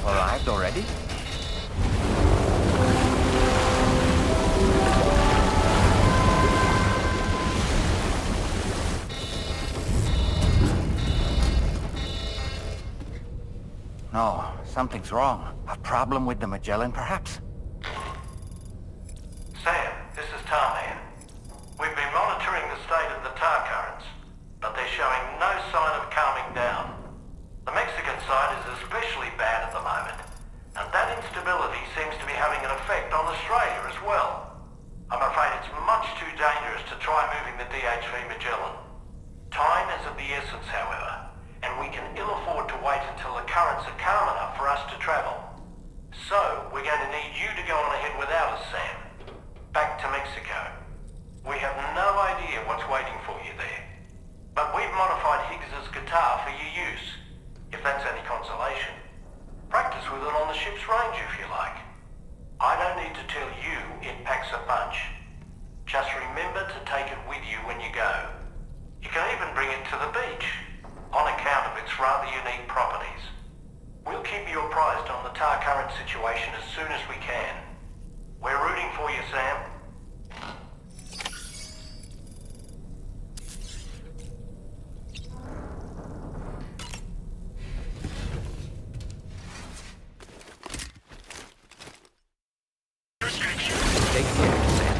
arrived already? No, something's wrong. A problem with the Magellan, perhaps? Sam, this is Tarman. We've been monitoring the state of the tar currents, but they're showing no sign of calming down. The Mexican side is especially bad at the moment, and that instability seems to be having an effect on Australia as well. I'm afraid it's much too dangerous to try moving the DHV Magellan. Time is of the essence, however, and we can ill afford to wait until the currents are calm enough for us to travel. So, we're going to need you to go on ahead without us, Sam. Back to Mexico. We have no idea what's waiting for you there. But we've modified Higgs's guitar for your use, if that's any consolation. Practice with it on the ship's range if you like. I don't need to tell you it packs a punch. Just remember to take it with you when you go. You can even bring it to the beach, on account of its rather unique properties. We'll keep you apprised on the tar current situation as soon as we can. We're rooting for you, Sam. Take care, Sam.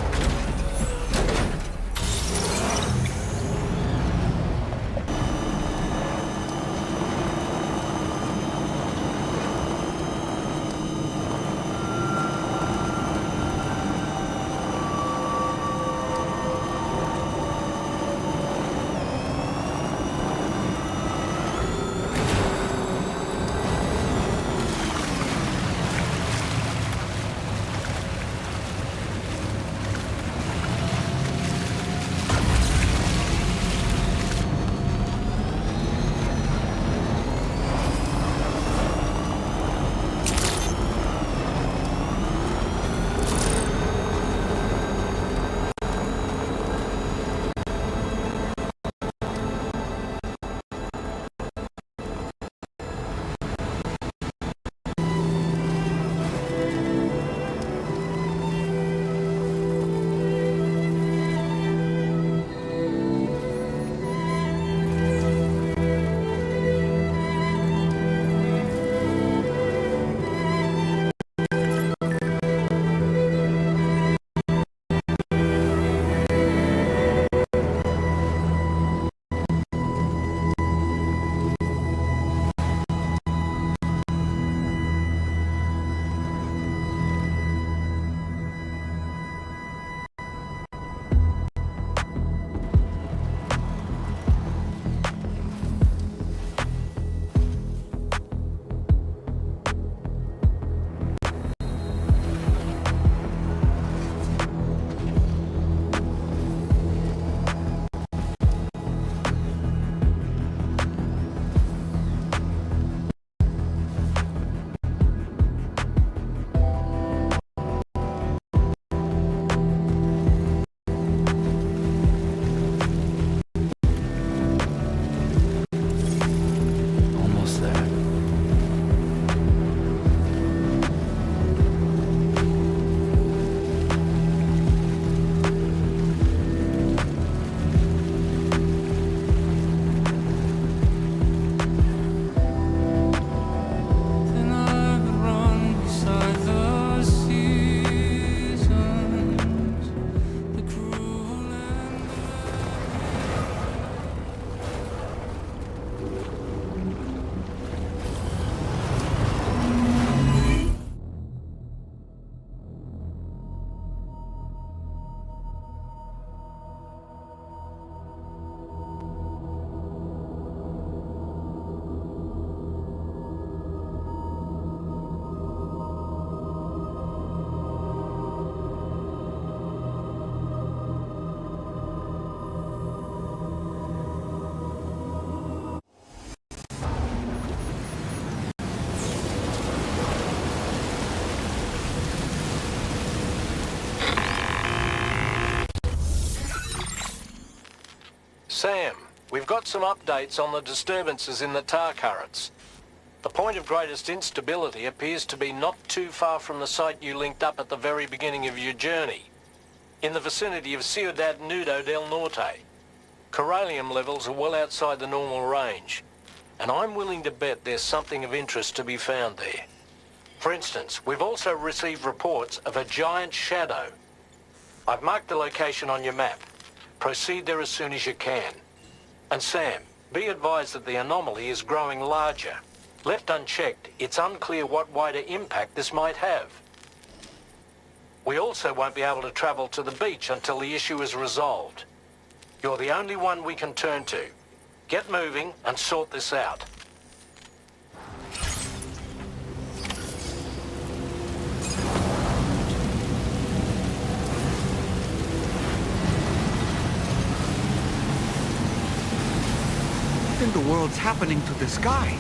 Sam, we've got some updates on the disturbances in the tar currents. The point of greatest instability appears to be not too far from the site you linked up at the very beginning of your journey, in the vicinity of Ciudad Nudo del Norte. Corallium levels are well outside the normal range, and I'm willing to bet there's something of interest to be found there. For instance, we've also received reports of a giant shadow. I've marked the location on your map. Proceed there as soon as you can. And Sam, be advised that the anomaly is growing larger. Left unchecked, it's unclear what wider impact this might have. We also won't be able to travel to the beach until the issue is resolved. You're the only one we can turn to. Get moving and sort this out. What in the world's happening to the sky?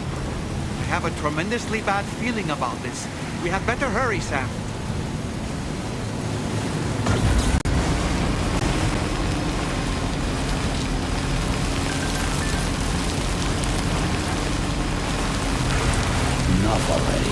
I have a tremendously bad feeling about this. We had better hurry, Sam. Enough already.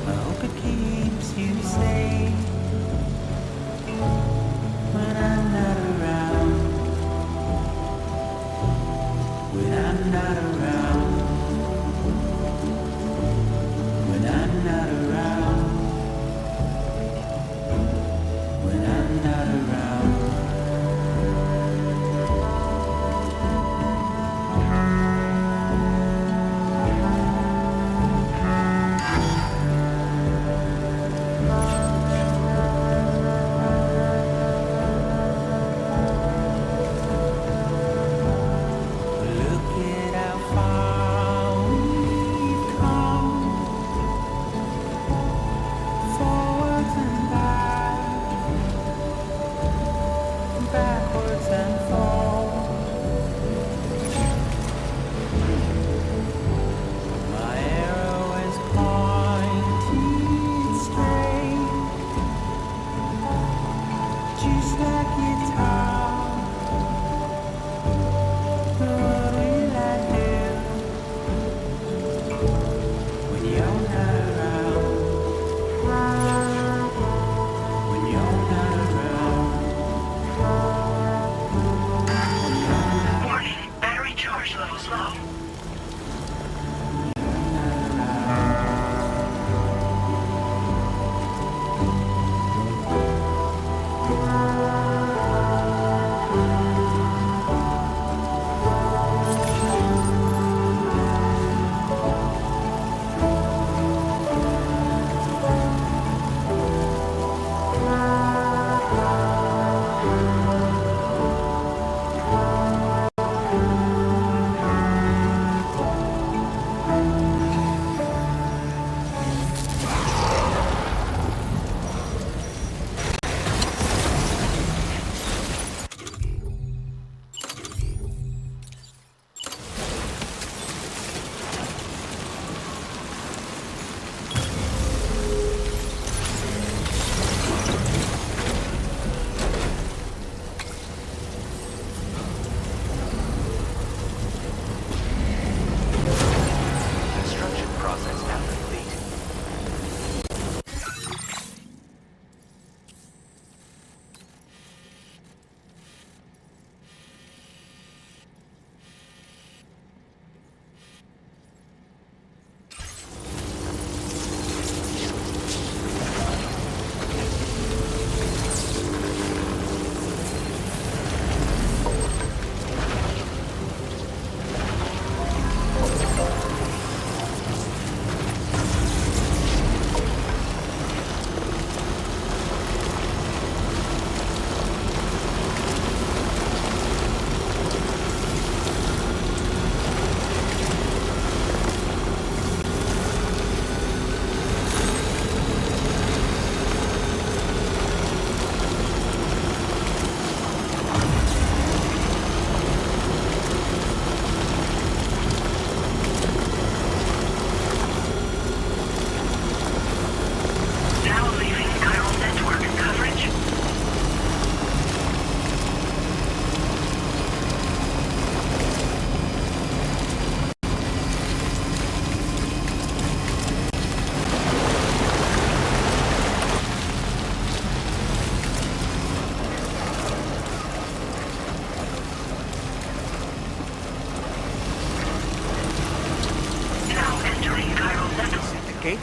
I hope it keeps you safe.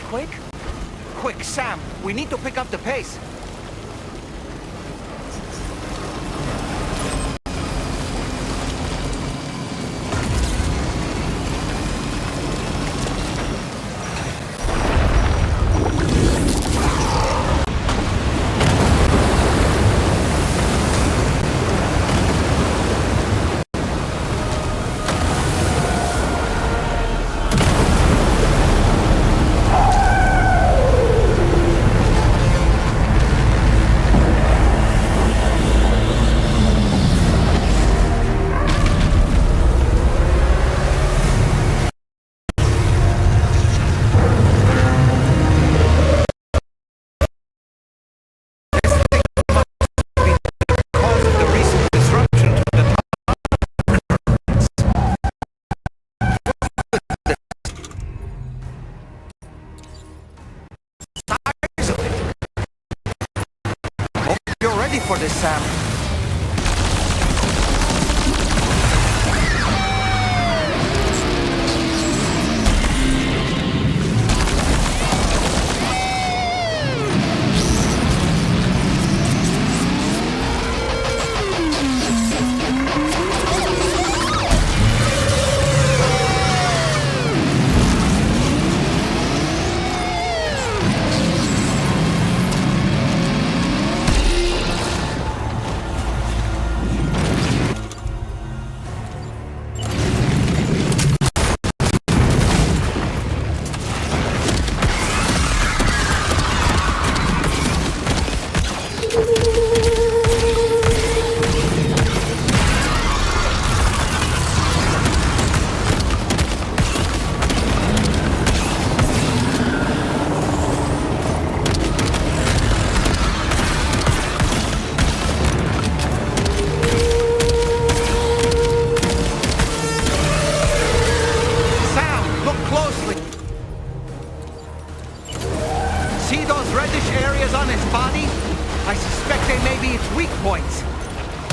earthquake? Quick, Sam, we need to pick up the pace. For this, Sam.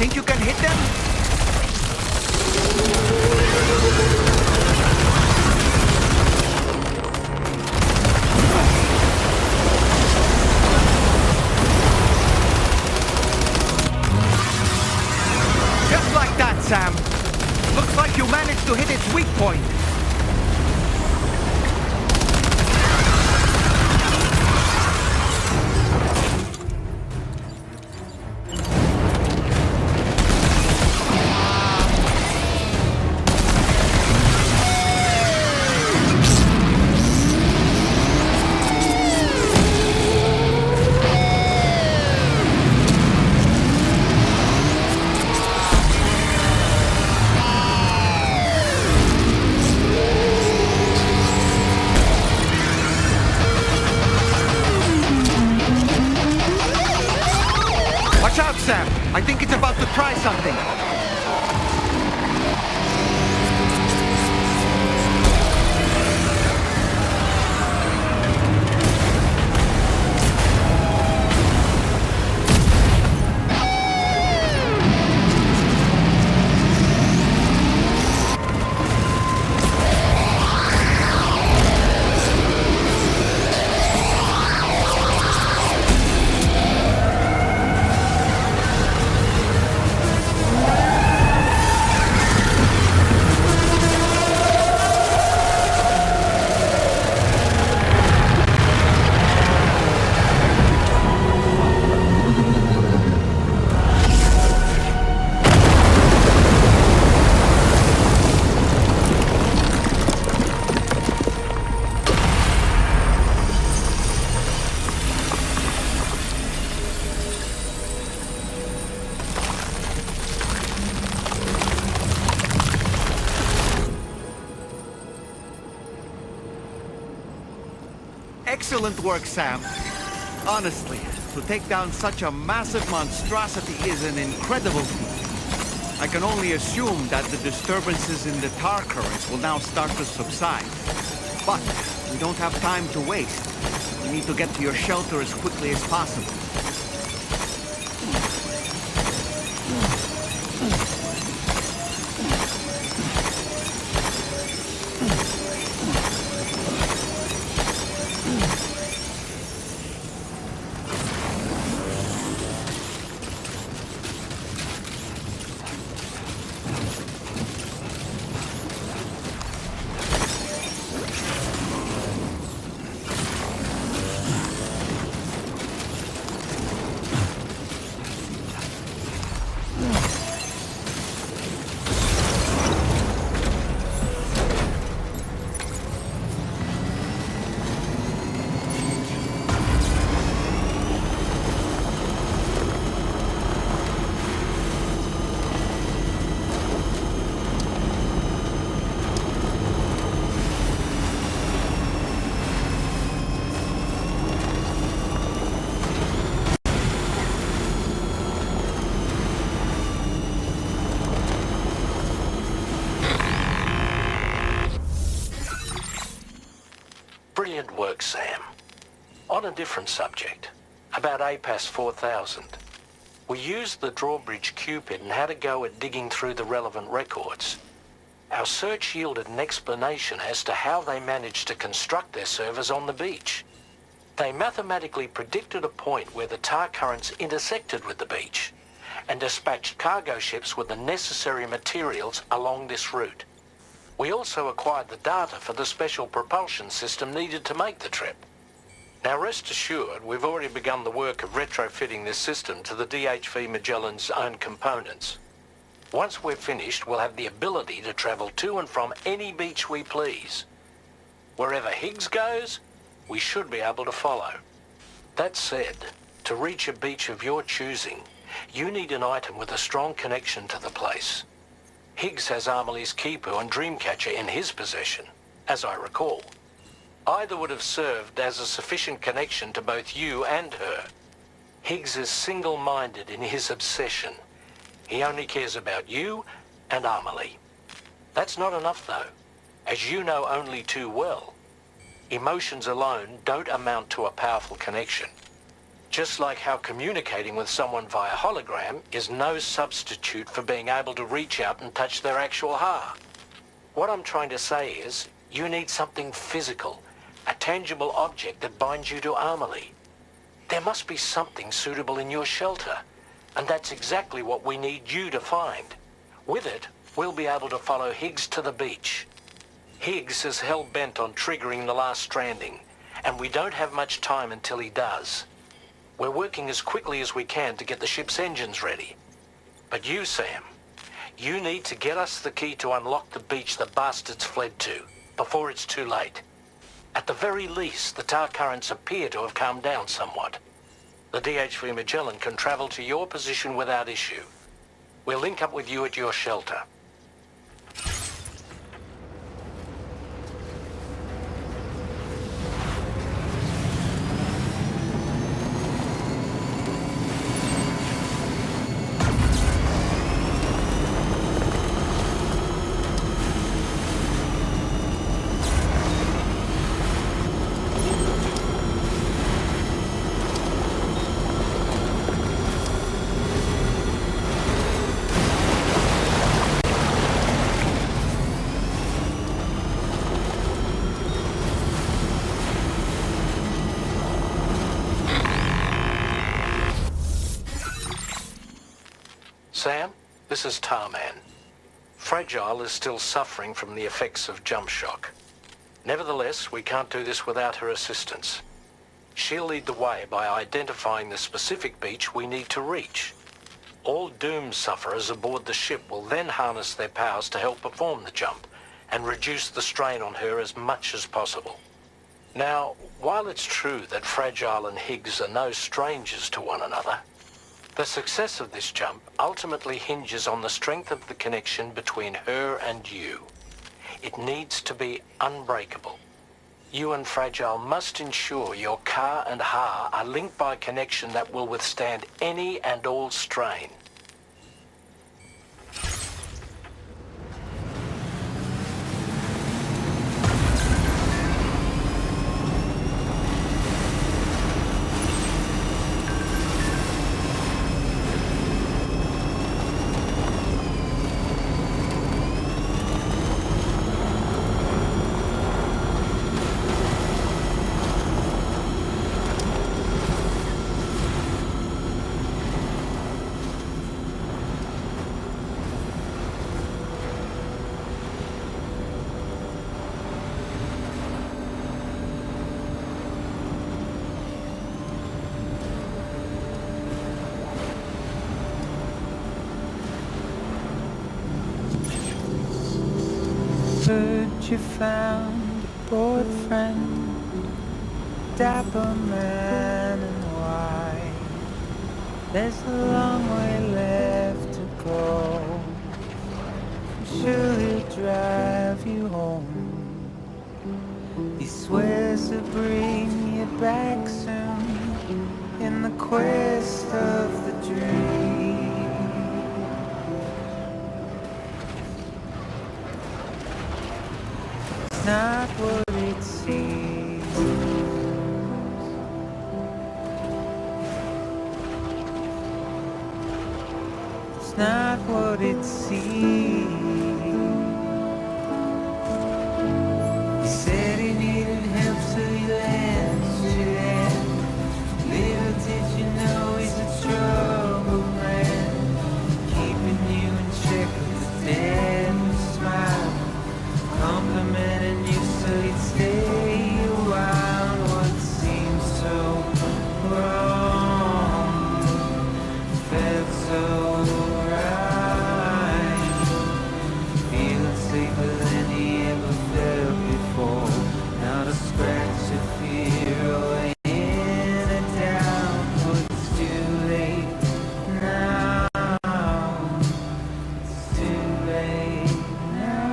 Think you can hit them? Just like that, Sam. Looks like you managed to hit its weak point. I think it's about to try something. Excellent work, Sam. Honestly, to take down such a massive monstrosity is an incredible feat. I can only assume that the disturbances in the tar currents will now start to subside. But we don't have time to waste. We need to get to your shelter as quickly as possible. works, Sam. On a different subject, about APAS 4000. We used the drawbridge Cupid and had a go at digging through the relevant records. Our search yielded an explanation as to how they managed to construct their servers on the beach. They mathematically predicted a point where the tar currents intersected with the beach and dispatched cargo ships with the necessary materials along this route. We also acquired the data for the special propulsion system needed to make the trip. Now rest assured, we've already begun the work of retrofitting this system to the DHV Magellan's own components. Once we're finished, we'll have the ability to travel to and from any beach we please. Wherever Higgs goes, we should be able to follow. That said, to reach a beach of your choosing, you need an item with a strong connection to the place. Higgs has Amelie's Kipu and Dreamcatcher in his possession, as I recall. Either would have served as a sufficient connection to both you and her. Higgs is single-minded in his obsession. He only cares about you and Amelie. That's not enough, though. As you know only too well, emotions alone don't amount to a powerful connection. Just like how communicating with someone via hologram is no substitute for being able to reach out and touch their actual heart. What I'm trying to say is, you need something physical, a tangible object that binds you to Amelie. There must be something suitable in your shelter, and that's exactly what we need you to find. With it, we'll be able to follow Higgs to the beach. Higgs is hell-bent on triggering the last stranding, and we don't have much time until he does. We're working as quickly as we can to get the ship's engines ready. But you, Sam, you need to get us the key to unlock the beach the bastards fled to, before it's too late. At the very least, the tar currents appear to have calmed down somewhat. The DHV Magellan can travel to your position without issue. We'll link up with you at your shelter. Sam, this is Tarman. Fragile is still suffering from the effects of jump shock. Nevertheless, we can't do this without her assistance. She'll lead the way by identifying the specific beach we need to reach. All doom sufferers aboard the ship will then harness their powers to help perform the jump and reduce the strain on her as much as possible. Now, while it's true that Fragile and Higgs are no strangers to one another, the success of this jump ultimately hinges on the strength of the connection between her and you. It needs to be unbreakable. You and Fragile must ensure your Ka and Ha are linked by a connection that will withstand any and all strain. Heard you found a boyfriend, dapper man and white. There's a long way left to go. I'm sure he'll drive you home. He swears to bring you back soon in the quest of the dream. Not what it seems. It's not what it seems. He said he needed help, so he lent you hand. Little did you know he's a troubled man, keeping you in check with a deadly smile, complimenting you so you'd stay a while. What seems so wrong felt so right, feeling safer than he ever felt before. Not a scratch of fear or any doubt, but it's too late now. It's too late now.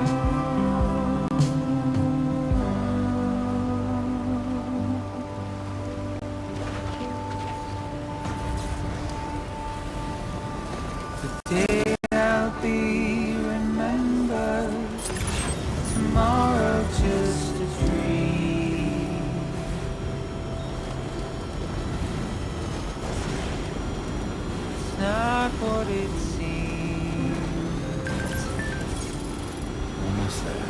Today I'll be remembered, tomorrow just a dream. It's not what it seems. Almost there.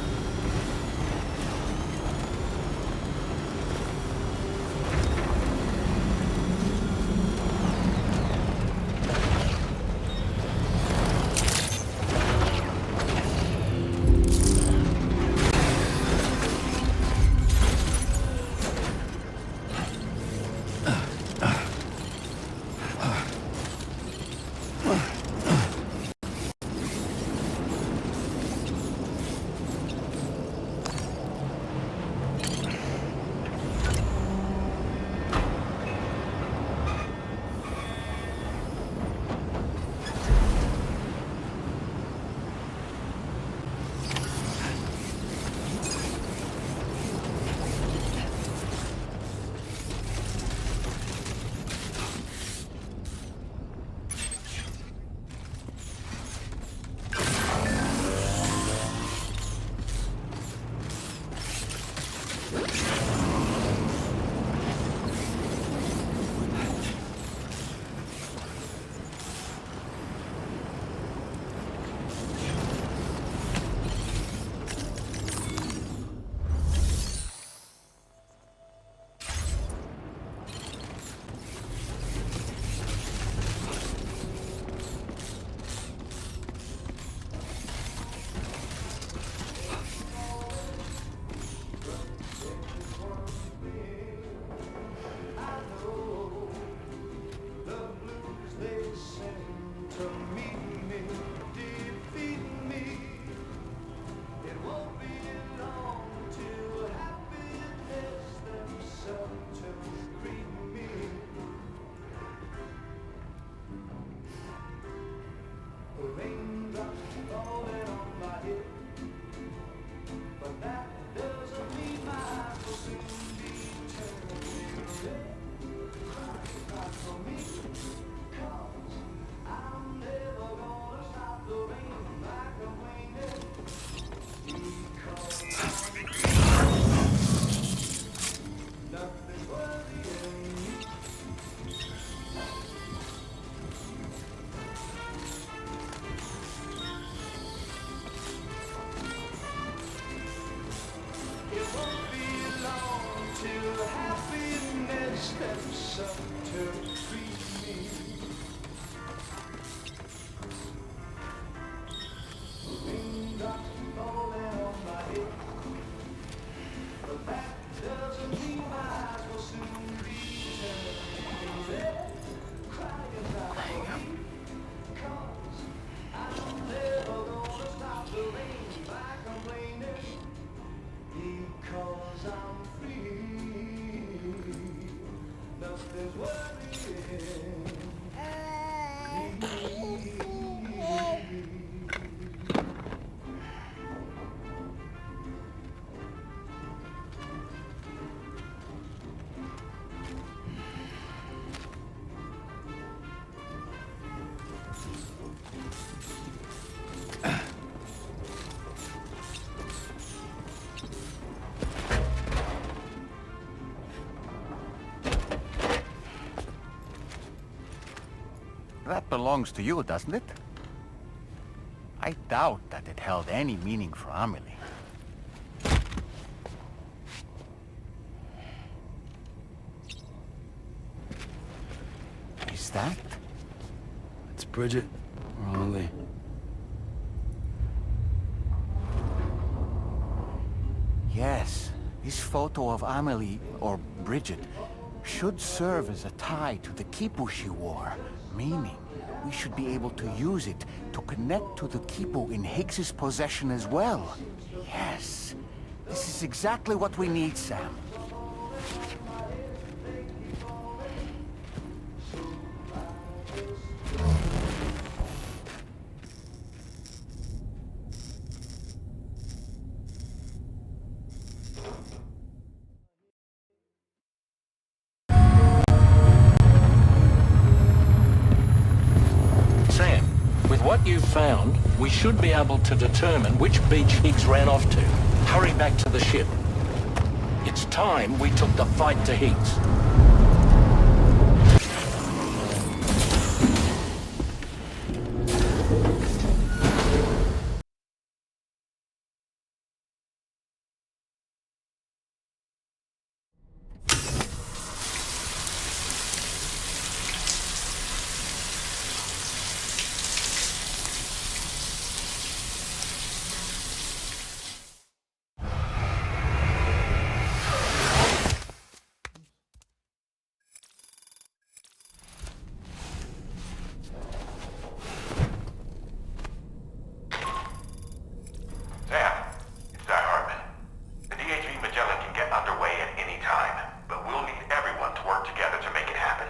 That belongs to you, doesn't it? I doubt that it held any meaning for Amelie. Is that? It's Bridget or Amelie. Yes, this photo of Amelie, or Bridget, should serve as a tie to the quipu she wore, meaning we should be able to use it to connect to the quipu in Higgs's possession as well. Yes, this is exactly what we need, Sam. Sam, with what you've found, we should be able to determine which beach Higgs ran off to. Hurry back to the ship. It's time we took the fight to Higgs. Sam, it's Doc Hartman. The DHV Magellan can get underway at any time, but we'll need everyone to work together to make it happen.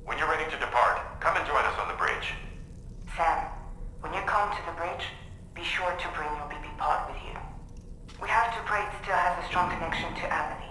When you're ready to depart, come and join us on the bridge. Sam, when you come to the bridge, be sure to bring your BB pod with you. We have to pray it still has a strong connection to Amelie.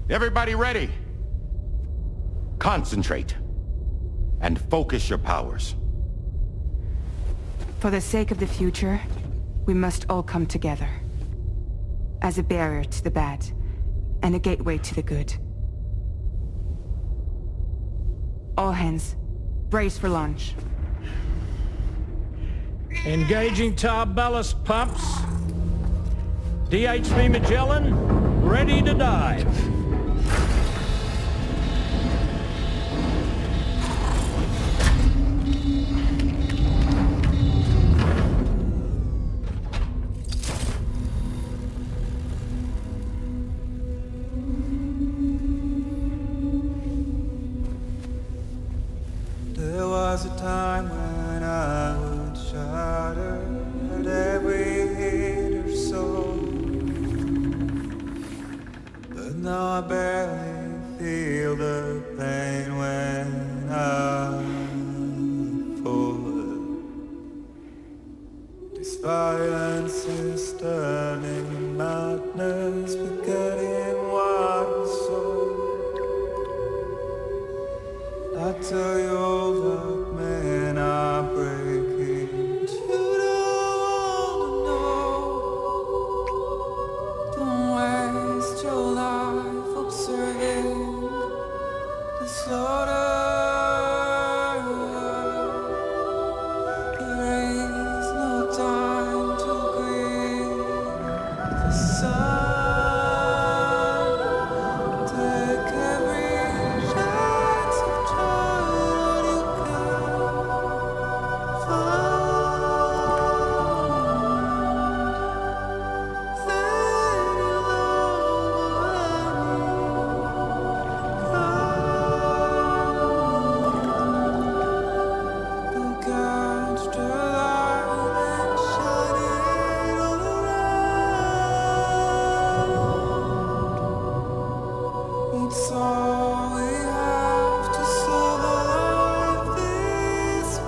Everybody ready? Concentrate. And focus your powers. For the sake of the future, we must all come together. As a barrier to the bad, and a gateway to the good. All hands, brace for launch. Engaging tar ballast pumps. DHV Magellan, ready to dive. There was a time when I would shudder at every hit or soul, but now I barely feel the pain when I fall. This violence is turning madness, forgetting what was sold. I tell you all that men are breaking, but you don't know. Don't waste your life observing the slaughter. Your all we have to survive this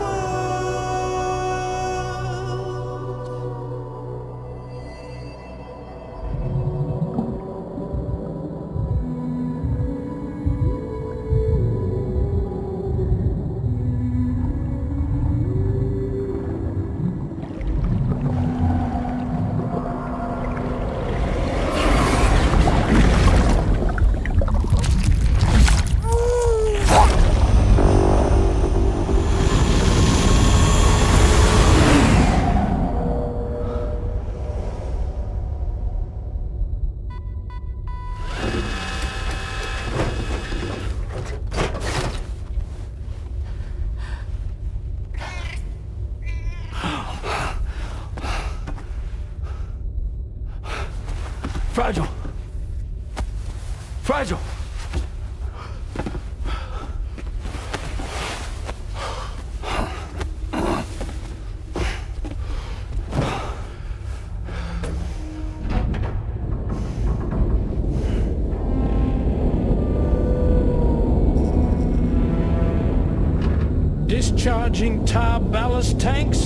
Fragile. Fragile. Discharging tar ballast tanks.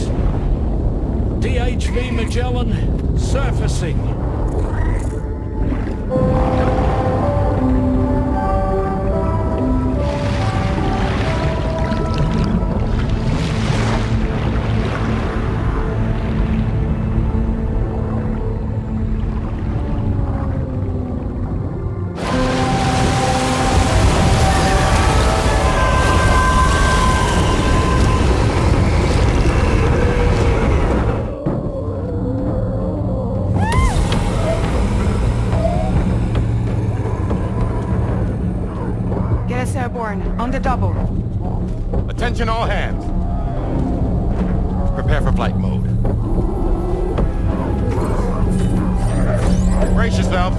DHV Magellan surfacing. On the double. Attention all hands. Prepare for flight mode. Brace yourselves.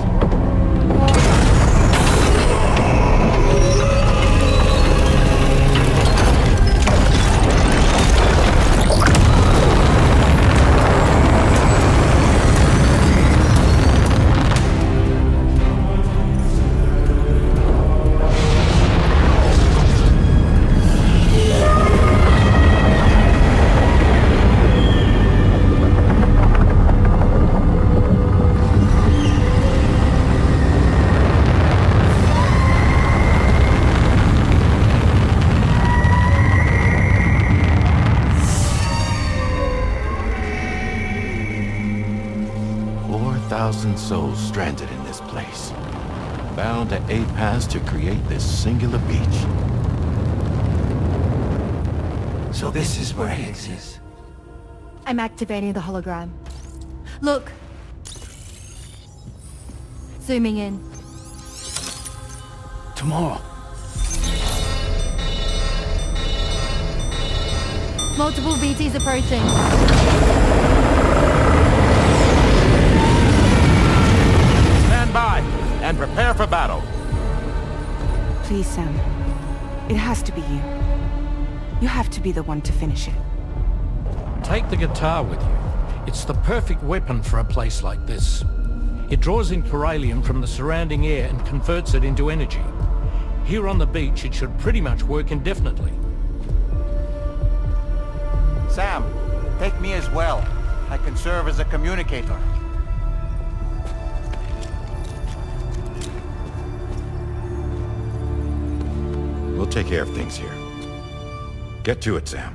Souls stranded in this place, bound to 8 paths to create this singular beach. So this is where Higgs is. I'm activating the hologram. Look! Zooming in. Tomorrow. Multiple BTs approaching. By and prepare for battle. Please, Sam. It has to be you. You have to be the one to finish it. Take the guitar with you. It's the perfect weapon for a place like this. It draws in corallium from the surrounding air and converts it into energy. Here on the beach, it should pretty much work indefinitely. Sam, take me as well. I can serve as a communicator. We'll take care of things here. Get to it, Sam.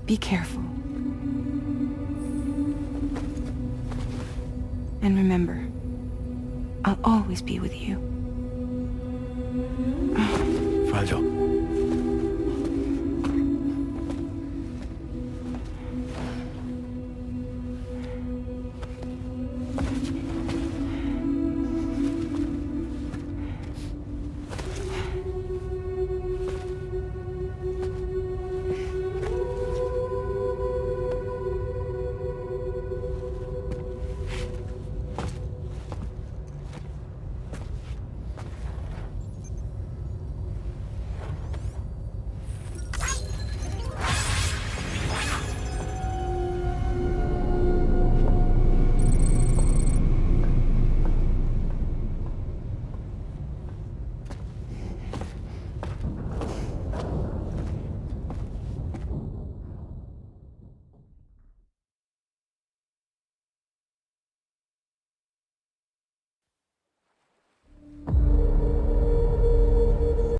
Be careful. And remember, I'll always be with you. Fragile.